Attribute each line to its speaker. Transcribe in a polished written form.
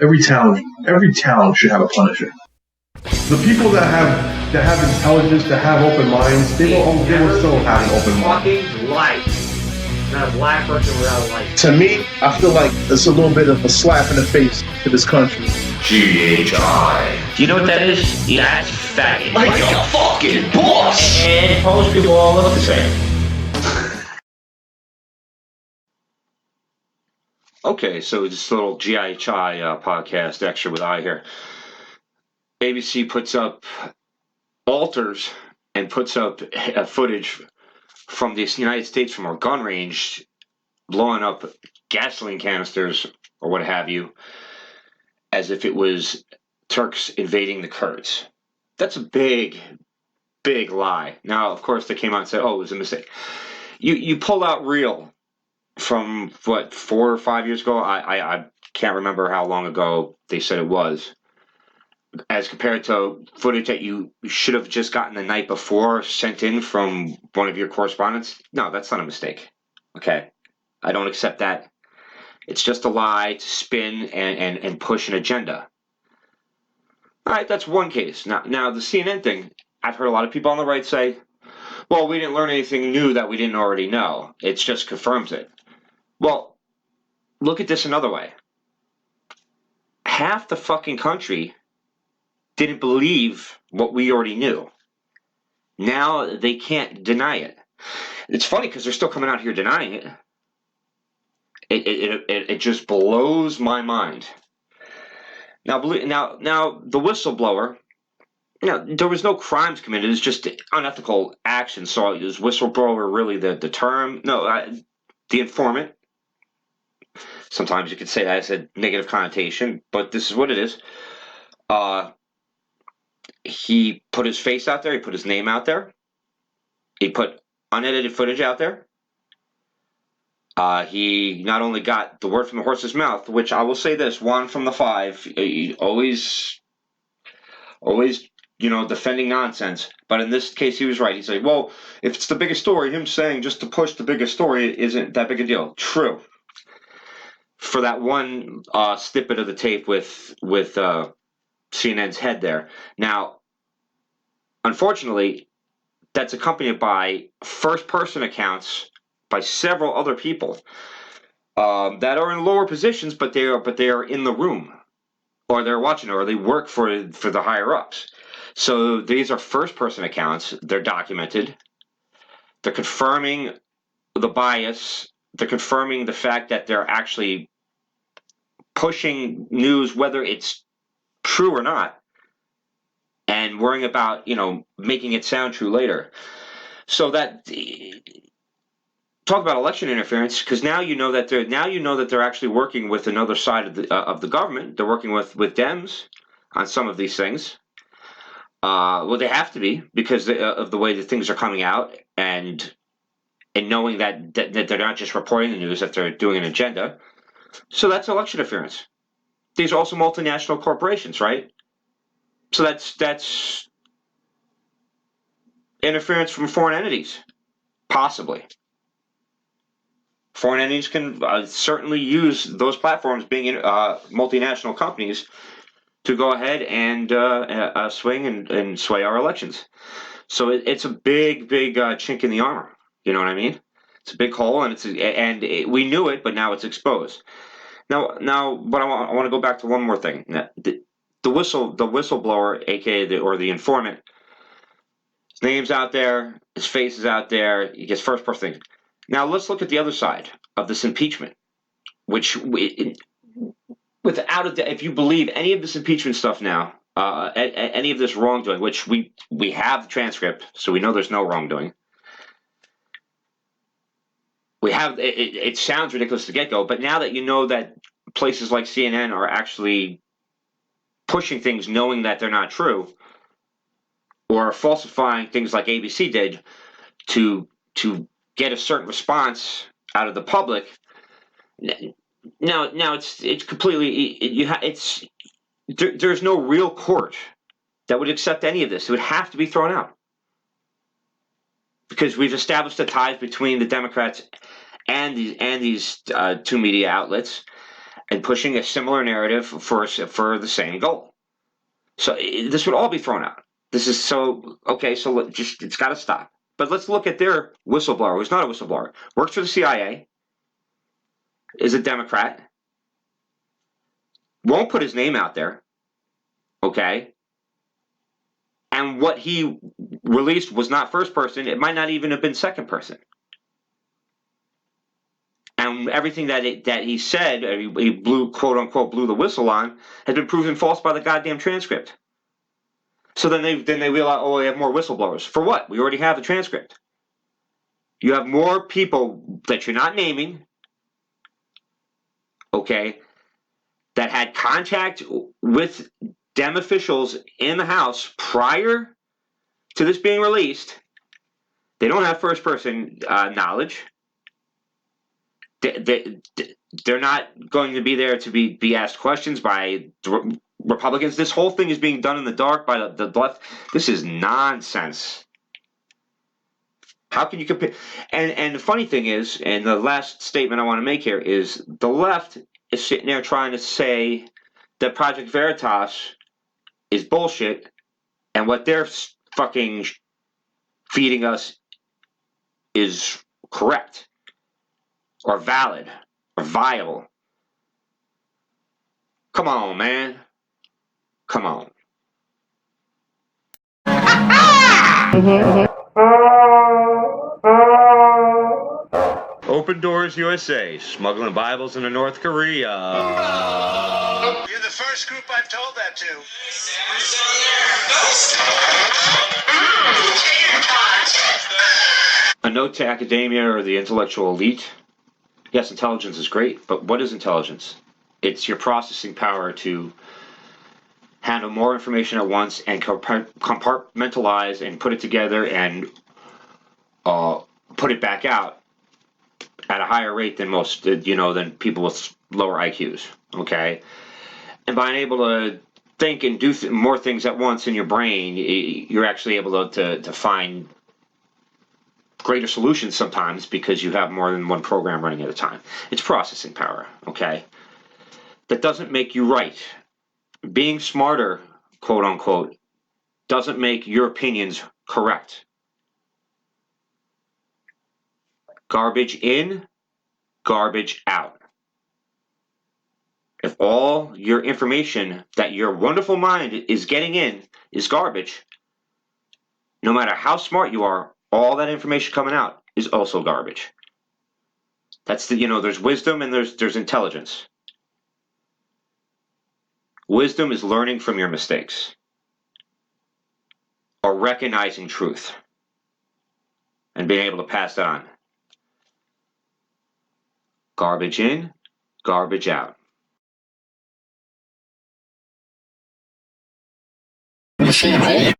Speaker 1: Every town should have a Punisher. The people that have intelligence, that have open minds, they will still have an open mind.
Speaker 2: Fucking life. Not a black person without a life.
Speaker 3: To me, I feel like it's a little bit of a slap in the face to this country.
Speaker 4: GHI.
Speaker 2: Do you know what that is? That's faggot.
Speaker 4: Like a fucking boss!
Speaker 2: And most people all look the same.
Speaker 5: Okay, so just a little GHI podcast extra with I here. ABC puts up alters and puts up footage from the United States from a gun range blowing up gasoline canisters or what have you as if it was Turks invading the Kurds. That's a big, big lie. Now, of course, they came out and said, oh, it was a mistake. You pull out real from, what, 4 or 5 years ago? I can't remember how long ago they said it was. As compared to footage that you should have just gotten the night before sent in from one of your correspondents. No, that's not a mistake. Okay? I don't accept that. It's just a lie to spin and push an agenda. All right, that's one case. Now, the CNN thing, I've heard a lot of people on the right say, well, we didn't learn anything new that we didn't already know. It just confirms it. Well, look at this another way. Half the fucking country didn't believe what we already knew. Now they can't deny it. It's funny because they're still coming out here denying it. It just blows my mind. Now the whistleblower. There was no crimes committed. It's just unethical action. So is whistleblower really the term? No, the informant. Sometimes you could say that as a negative connotation, but this is what it is. He put his face out there. He put his name out there. He put unedited footage out there. He not only got the word from the horse's mouth, which I will say this, one from the five, always, defending nonsense. But in this case, he was right. He said, well, if it's the biggest story, him saying just to push the biggest story isn't that big a deal. True. For that one snippet of the tape with CNN's head there. Now, unfortunately, that's accompanied by first-person accounts by several other people that are in lower positions, but they are in the room, or they're watching, or they work for the higher-ups. So these are first-person accounts. They're documented. They're confirming the bias. They're confirming the fact that they're actually pushing news, whether it's true or not, and worrying about, making it sound true later. So that, talk about election interference, because now you know that they're actually working with another side of the government. They're working with Dems on some of these things. Well, they have to be because of the way that things are coming out, and knowing that they're not just reporting the news, that they're doing an agenda. So that's election interference. These are also multinational corporations, right? So that's interference from foreign entities, possibly. Foreign entities can certainly use those platforms, being multinational companies, to go ahead and swing and sway our elections. So it's a big chink in the armor. You know what I mean? It's a big hole, and we knew it, but now it's exposed. Now, but I want to go back to one more thing. The whistleblower, aka the informant, his name's out there, his face is out there. He gets first person. Now let's look at the other side of this impeachment, which without if you believe any of this impeachment stuff now, any of this wrongdoing, which we have the transcript, so we know there's no wrongdoing. We have it sounds ridiculous to get-go, but now that you know that places like CNN are actually pushing things knowing that they're not true, or falsifying things like ABC did to get a certain response out of the public, now it's completely there's no real court that would accept any of this. It would have to be thrown out. Because we've established the ties between the Democrats and these two media outlets. and pushing a similar narrative for the same goal. So this would all be thrown out. This is so okay. So it's got to stop. But let's look at their whistleblower, who's not a whistleblower, works for the CIA, is a Democrat, won't put his name out there, okay? And what he released was not first person. It might not even have been second person. And everything that he said, he blew, quote unquote, blew the whistle on, has been proven false by the goddamn transcript. So then they realize, oh, we have more whistleblowers. For what? We already have the transcript. You have more people that you're not naming, okay, that had contact with Dem officials in the House prior to this being released. They don't have first-person knowledge. They're not going to be there to be asked questions by Republicans. This whole thing is being done in the dark by the left. This is nonsense. How can you compare? And the funny thing is, and the last statement I want to make here is, the left is sitting there trying to say that Project Veritas is bullshit, and what they're fucking feeding us is correct, or valid, or viable. Come on, man. Come on. Open Doors USA, smuggling Bibles into North Korea.
Speaker 6: You're the first group I've told that to.
Speaker 5: A note to academia or the intellectual elite. Yes, intelligence is great, but what is intelligence? It's your processing power to handle more information at once and compartmentalize and put it together and put it back out at a higher rate than most, than people with lower IQs, okay? And by being able to think and do more things at once in your brain, you're actually able to find greater solutions sometimes because you have more than one program running at a time. It's processing power, okay? That doesn't make you right. Being smarter, quote unquote, doesn't make your opinions correct. Garbage in, garbage out. If all your information that your wonderful mind is getting in is garbage, no matter how smart you are, all that information coming out is also garbage. That's there's wisdom and there's intelligence. Wisdom is learning from your mistakes or recognizing truth and being able to pass it on. Garbage in, garbage out.
Speaker 4: Machine home.